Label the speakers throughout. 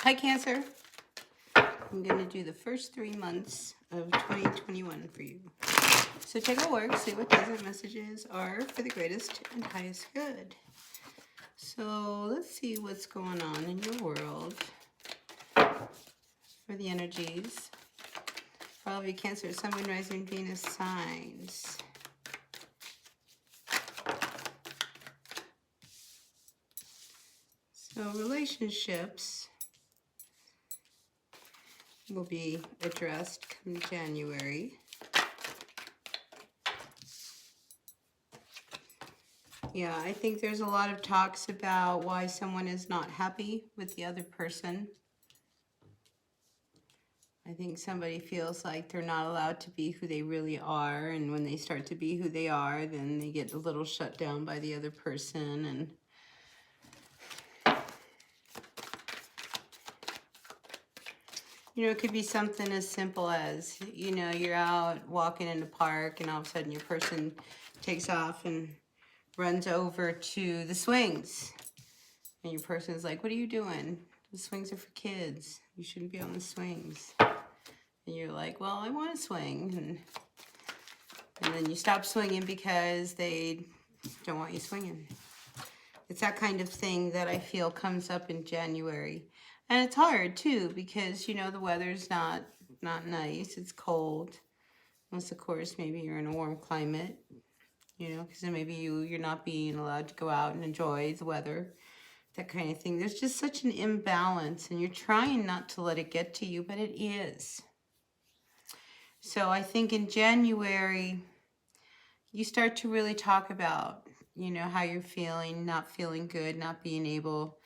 Speaker 1: Hi, Cancer. I'm going to do the first 3 months of 2021 for you. So check out work, see what doesn't messages are for the greatest and highest good. So let's see what's going on in your world for the energies. For all of you Cancer, Sun, Moon, Rising, Venus signs. So relationships will be addressed come January. Yeah, I think there's a lot of talks about why someone is not happy with the other person. I think somebody feels like they're not allowed to be who they really are, and when they start to be who they are, then they get a little shut down by the other person. And you know, it could be something as simple as, you know, you're out walking in the park and all of a sudden your person takes off and runs over to the swings. And your person's like, what are you doing? The swings are for kids. You shouldn't be on the swings. And you're like, well, I want to swing. And then you stop swinging because they don't want you swinging. It's that kind of thing that I feel comes up in January. And it's hard too because, you know, the weather's not nice. It's cold. Unless, of course, maybe you're in a warm climate, you know, because then maybe you're not being allowed to go out and enjoy the weather, that kind of thing. There's just such an imbalance, and you're trying not to let it get to you, but it is. So I think in January, you start to really talk about, you know, how you're feeling, not feeling good, not being able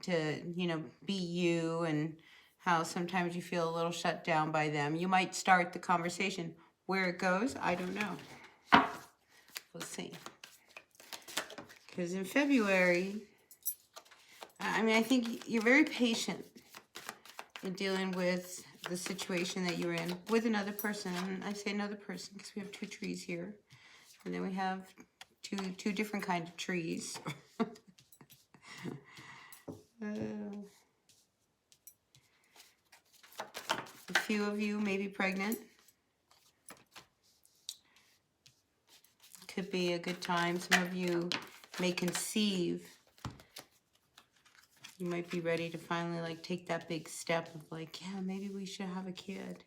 Speaker 1: to, you know, be you, and how sometimes you feel a little shut down by them. You might start the conversation. Where it goes, I don't know. Let's see. Because in February, I mean, I think you're very patient in dealing with the situation that you're in with another person. And I say another person because we have 2 trees here. And then we have two different kinds of trees. A few of you may be pregnant. Could be a good time. Some of you may conceive. You might be ready to finally like take that big step of like, yeah, maybe we should have a kid.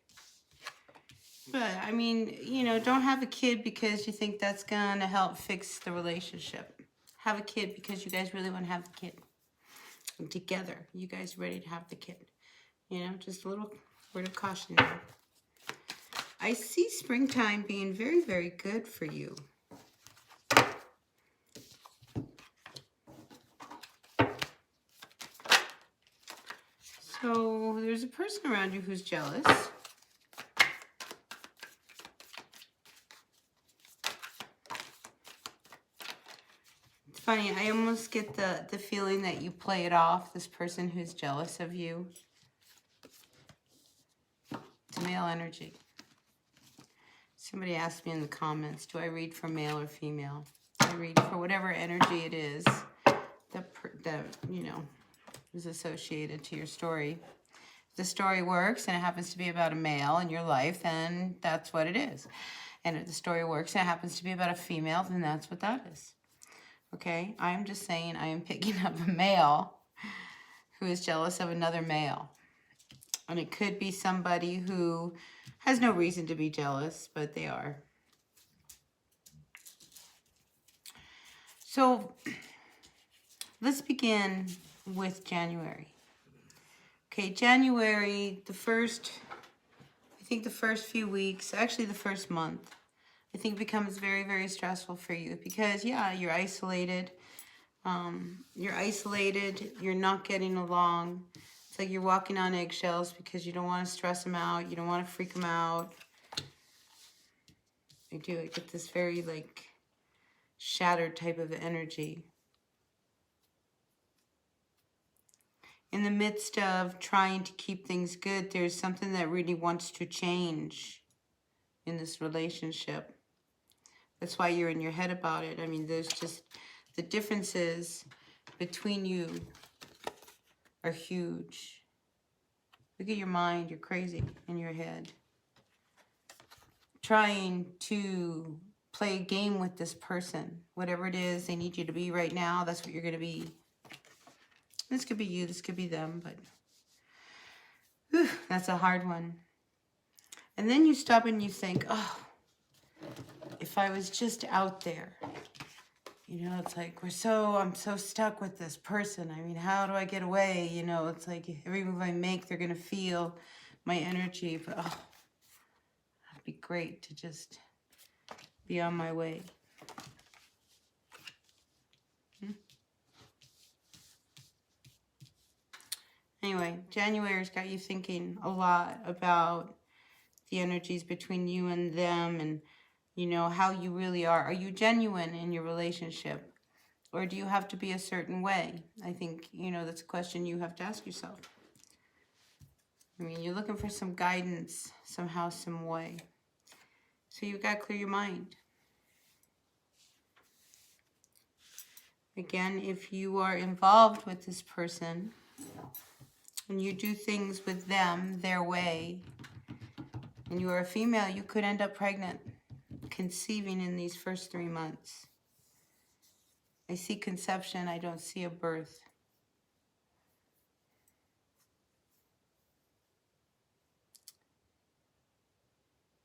Speaker 1: But I mean, you know, don't have a kid because you think that's gonna help fix the relationship. Have a kid because you guys really want to have the kid. And together, you guys ready to have the kid. You know, just a little word of caution there. I see springtime being very, very good for you. So there's a person around you who's jealous. It's funny, I almost get the feeling that you play it off, this person who's jealous of you. It's male energy. Somebody asked me in the comments, do I read for male or female? I read for whatever energy it is that you know, is associated to your story. If the story works and it happens to be about a male in your life, then that's what it is. And if the story works and it happens to be about a female, then that's what that is. Okay? I'm just saying I am picking up a male who is jealous of another male. And it could be somebody who has no reason to be jealous, but they are. So let's begin with January. Okay, January, I think the first few weeks, actually the first month, I think becomes very, very stressful for you because, yeah, you're isolated. You're not getting along. It's like you're walking on eggshells because you don't want to stress them out. You don't want to freak them out. I get this very, like, shattered type of energy. In the midst of trying to keep things good, there's something that really wants to change in this relationship. That's why you're in your head about it. I mean, there's just the differences between you are huge. Look at your mind. You're crazy in your head. Trying to play a game with this person. Whatever it is they need you to be right now, that's what you're going to be. This could be you. This could be them. But whew, that's a hard one. And then you stop and you think, oh, if I was just out there. You know, it's like, I'm so stuck with this person. I mean, how do I get away? You know, it's like every move I make, they're going to feel my energy. But, oh, it'd be great to just be on my way. Anyway, January's got you thinking a lot about the energies between you and them and, you know, how you really are. Are you genuine in your relationship? Or do you have to be a certain way? I think, you know, that's a question you have to ask yourself. I mean, you're looking for some guidance somehow, some way. So you've got to clear your mind. Again, if you are involved with this person and you do things with them their way, and you are a female, you could end up pregnant, conceiving in these first 3 months. I see conception, I don't see a birth.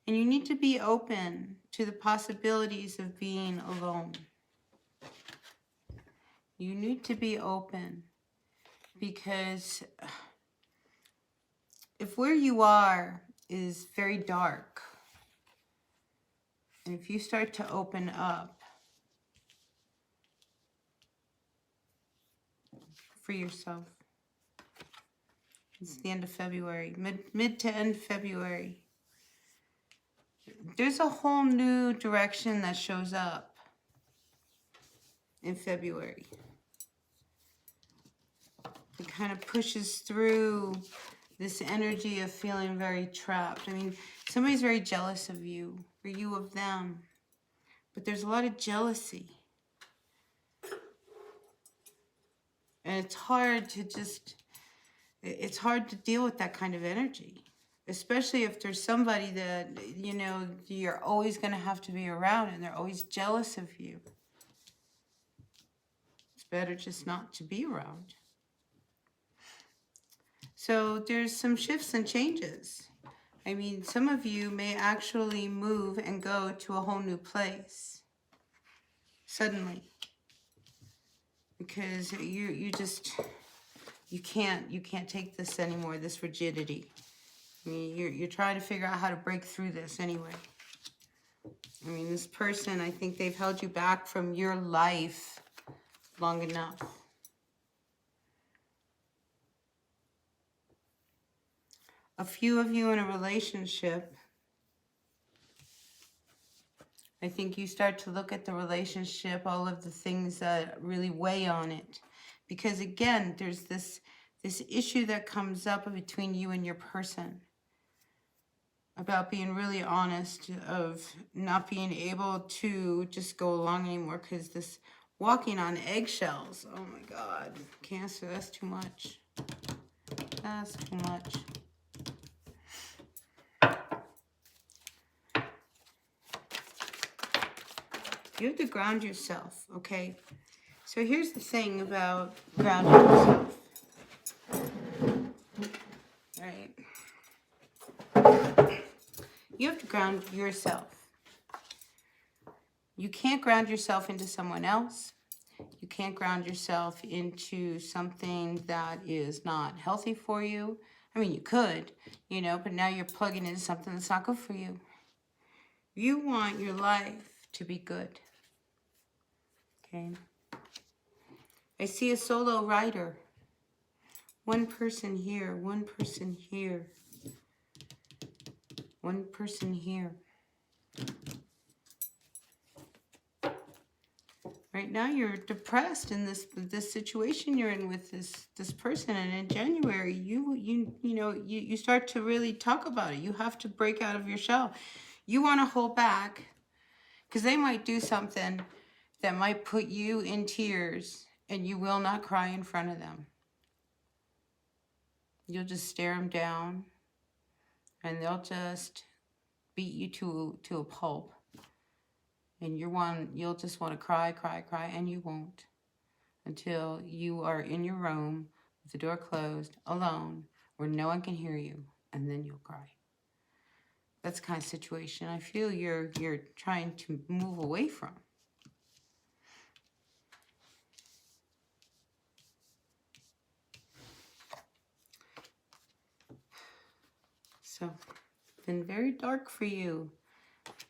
Speaker 1: And you need to be open to the possibilities of being alone. You need to be open because if where you are is very dark, and if you start to open up for yourself, it's the end of February, mid to end February. There's a whole new direction that shows up in February. It kind of pushes through this energy of feeling very trapped. I mean, somebody's very jealous of you, or you of them. But there's a lot of jealousy. And it's hard to deal with that kind of energy. Especially if there's somebody that, you know, you're always going to have to be around and they're always jealous of you. It's better just not to be around. So there's some shifts and changes. I mean, some of you may actually move and go to a whole new place suddenly. Because you can't take this anymore, this rigidity. I mean, you're trying to figure out how to break through this anyway. I mean, this person, I think they've held you back from your life long enough. A few of you in a relationship, I think you start to look at the relationship, all of the things that really weigh on it. Because again, there's this issue that comes up between you and your person. About being really honest, of not being able to just go along anymore. Because this walking on eggshells, oh my God, Cancer, that's too much. That's too much. You have to ground yourself, okay? So here's the thing about grounding yourself. Right? You have to ground yourself. You can't ground yourself into someone else. You can't ground yourself into something that is not healthy for you. I mean, you could, you know, but now you're plugging into something that's not good for you. You want your life to be good. Okay. I see a solo rider. One person here, one person here, one person here. Right now you're depressed in this situation you're in with this person, and in January you start to really talk about it. You have to break out of your shell. You want to hold back because they might do something that might put you in tears, and you will not cry in front of them. you'll just stare them down, and they'll just beat you to a pulp. And you'll just want to cry, cry, cry, and you won't until you are in your room with the door closed, alone, where no one can hear you, and then you'll cry. That's the kind of situation I feel you're trying to move away from. So, been very dark for you.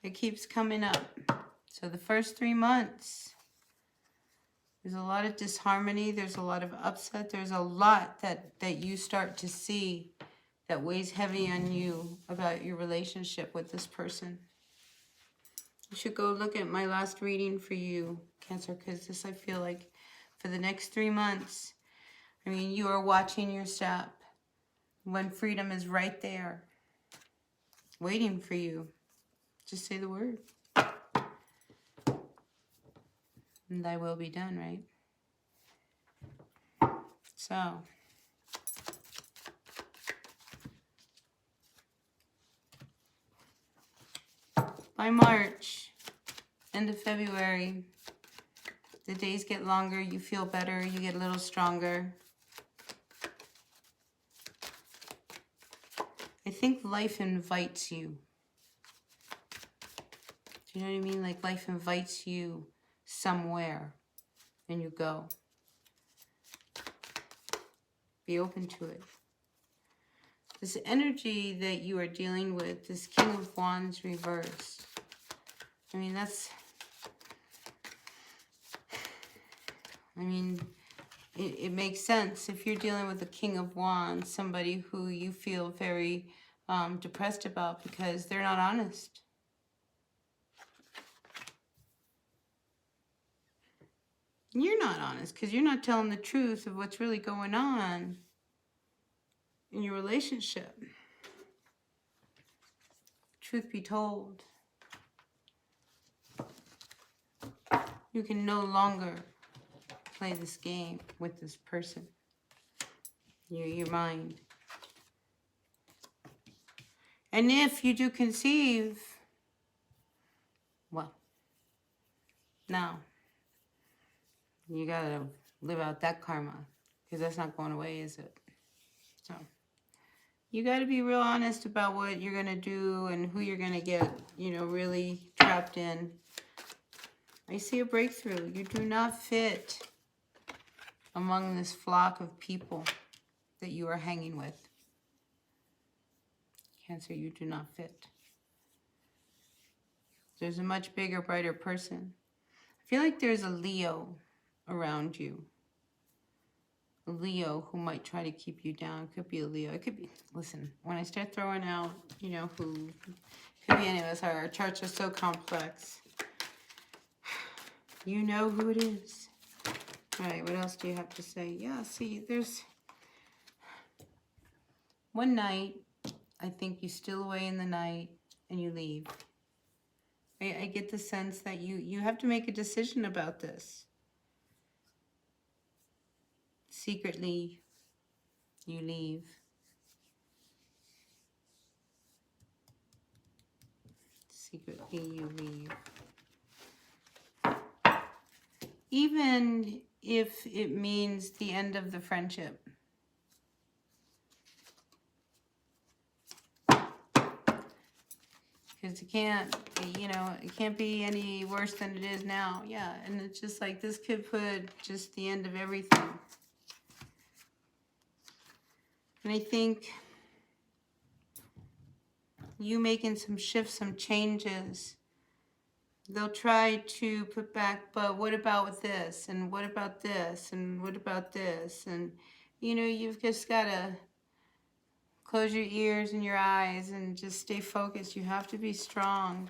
Speaker 1: It keeps coming up. So the first 3 months, there's a lot of disharmony. There's a lot of upset. There's a lot that you start to see that weighs heavy on you about your relationship with this person. You should go look at my last reading for you, Cancer, because this, I feel like, for the next 3 months, I mean, you are watching your step when freedom is right there, waiting for you. Just say the word. And thy will be done, right? So, by March, end of February, the days get longer, you feel better, you get a little stronger. I think life invites you. Do you know what I mean? Like life invites you somewhere and you go. Be open to it. This energy that you are dealing with, this King of Wands reversed. I mean, it makes sense if you're dealing with the King of Wands, somebody who you feel very depressed about because they're not honest. You're not honest because you're not telling the truth of what's really going on in your relationship. Truth be told, you can no longer play this game with this person. Your mind. And if you do conceive, well, now you gotta live out that karma, because that's not going away, is it? So you gotta be real honest about what you're gonna do and who you're gonna get, you know, really trapped in. I see a breakthrough. You do not fit among this flock of people that you are hanging with. Cancer, you do not fit. There's a much bigger, brighter person. I feel like there's a Leo around you. A Leo who might try to keep you down. Could be a Leo. It could be, listen, when I start throwing out, you know, who, could be any of us. Our charts are so complex. You know who it is. All right, what else do you have to say? Yeah, see, there's one night, I think you steal away in the night and you leave. I get the sense that you have to make a decision about this. Secretly, you leave. Secretly, you leave. Even if it means the end of the friendship. Because it can't, you know, it can't be any worse than it is now. Yeah, and it's just like this could put just the end of everything. And I think you making some shifts, some changes, they'll try to put back, but what about with this? And what about this? And what about this? And, you know, you've just got to close your ears and your eyes and just stay focused. You have to be strong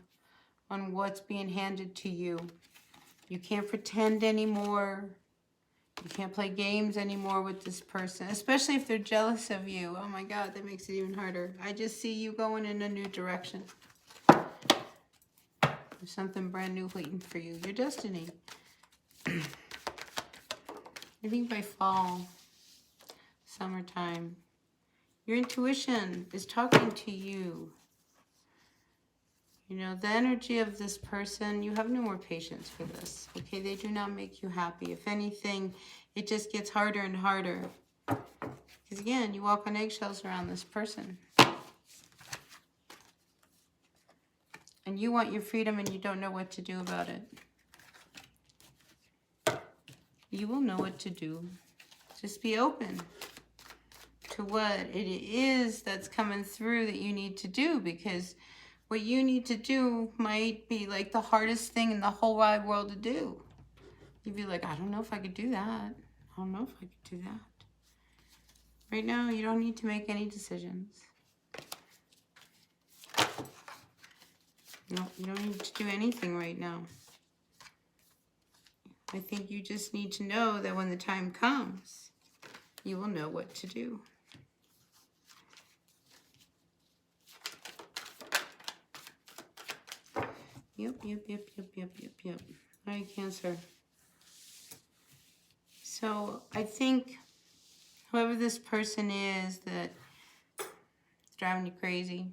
Speaker 1: on what's being handed to you. You can't pretend anymore. You can't play games anymore with this person, especially if they're jealous of you. Oh my God, that makes it even harder. I just see you going in a new direction. There's something brand new waiting for you. Your destiny. I think by fall, summertime, Your intuition is talking to you. You know, the energy of this person, you have no more patience for this. Okay, they do not make you happy. If anything, it just gets harder and harder. Because again, you walk on eggshells around this person. And you want your freedom and you don't know what to do about it. You will know what to do. Just be open to what it is that's coming through that you need to do, because what you need to do might be like the hardest thing in the whole wide world to do. You'd be like, I don't know if I could do that. I don't know if I could do that. Right now, you don't need to make any decisions. No, you don't need to do anything right now. I think you just need to know that when the time comes, you will know what to do. Yep. All right, Cancer. So I think whoever this person is that's driving you crazy,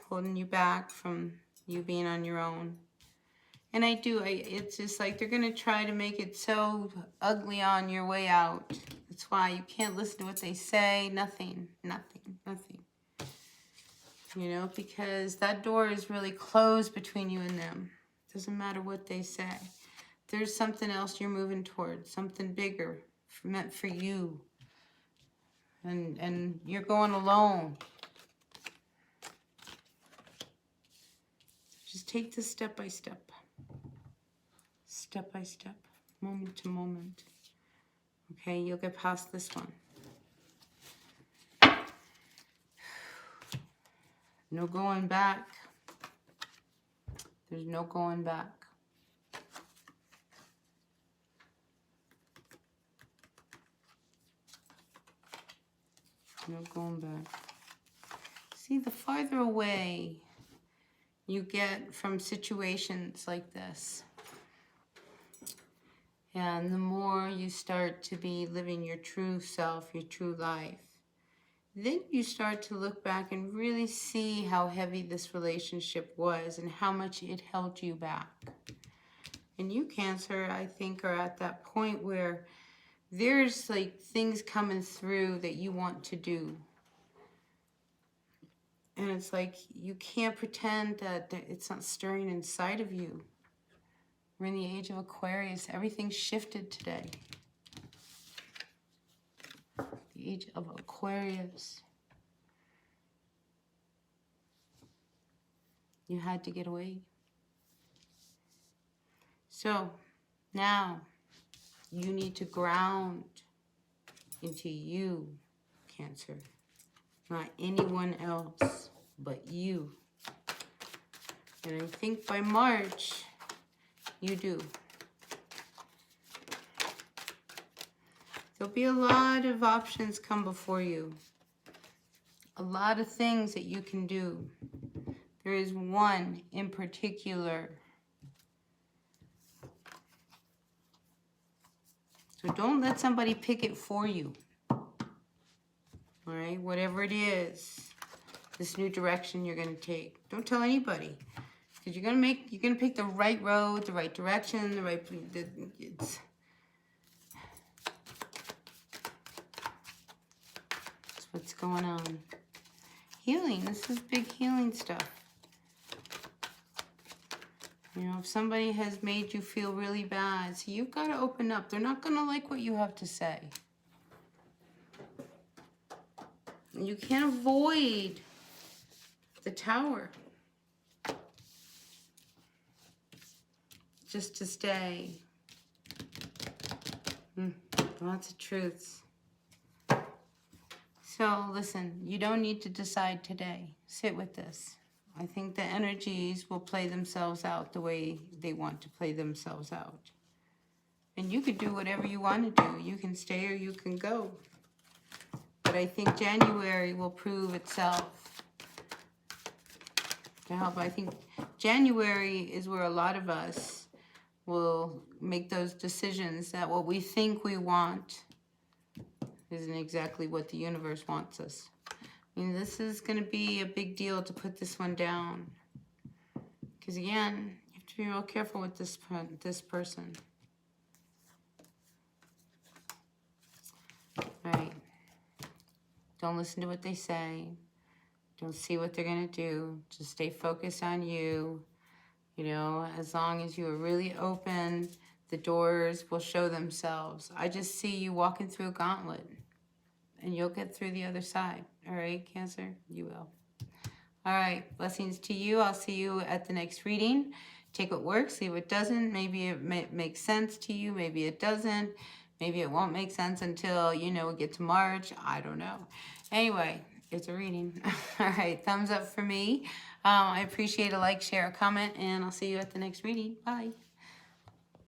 Speaker 1: holding you back from you being on your own. And it's just like they're going to try to make it so ugly on your way out. That's why you can't listen to what they say. Nothing. You know, because that door is really closed between you and them. Doesn't matter what they say. There's something else you're moving towards, something bigger meant for you. And you're going alone. Just take this step by step. Step by step, moment to moment. Okay, you'll get past this one. No going back. There's no going back. No going back. See, the farther away you get from situations like this, and the more you start to be living your true self, your true life, then you start to look back and really see how heavy this relationship was and how much it held you back. And you, Cancer, I think are at that point where there's like things coming through that you want to do. And it's like you can't pretend that it's not stirring inside of you. We're in the age of Aquarius. Everything shifted today. The age of Aquarius. You had to get away. So now you need to ground into you, Cancer. Not anyone else but you. And I think by March, you do. There'll be a lot of options come before you. A lot of things that you can do. There is one in particular. So don't let somebody pick it for you. All right, whatever it is, this new direction you're going to take. Don't tell anybody. Because you're going to pick the right road, the right direction, it's what's going on. Healing. This is big healing stuff. You know, if somebody has made you feel really bad, so you've got to open up. They're not going to like what you have to say. You can't avoid the Tower. Just to stay. Lots of truths. So listen, you don't need to decide today. Sit with this. I think the energies will play themselves out the way they want to play themselves out. And you could do whatever you want to do. You can stay or you can go. But I think January will prove itself to help. I think January is where a lot of us will make those decisions that what we think we want isn't exactly what the universe wants us. I mean, this is going to be a big deal to put this one down. Because again, you have to be real careful with this person. All right. Don't listen to what they say. Don't see what they're going to do. Just stay focused on you. You know, as long as you are really open, the doors will show themselves. I just see you walking through a gauntlet. And you'll get through the other side. All right, Cancer? You will. All right, blessings to you. I'll see you at the next reading. Take what works, see what doesn't. Maybe it makes sense to you. Maybe it doesn't. Maybe it won't make sense until, you know, we get to March. I don't know. Anyway, it's a reading. All right, thumbs up for me. I appreciate a like, share, a comment, and I'll see you at the next reading. Bye.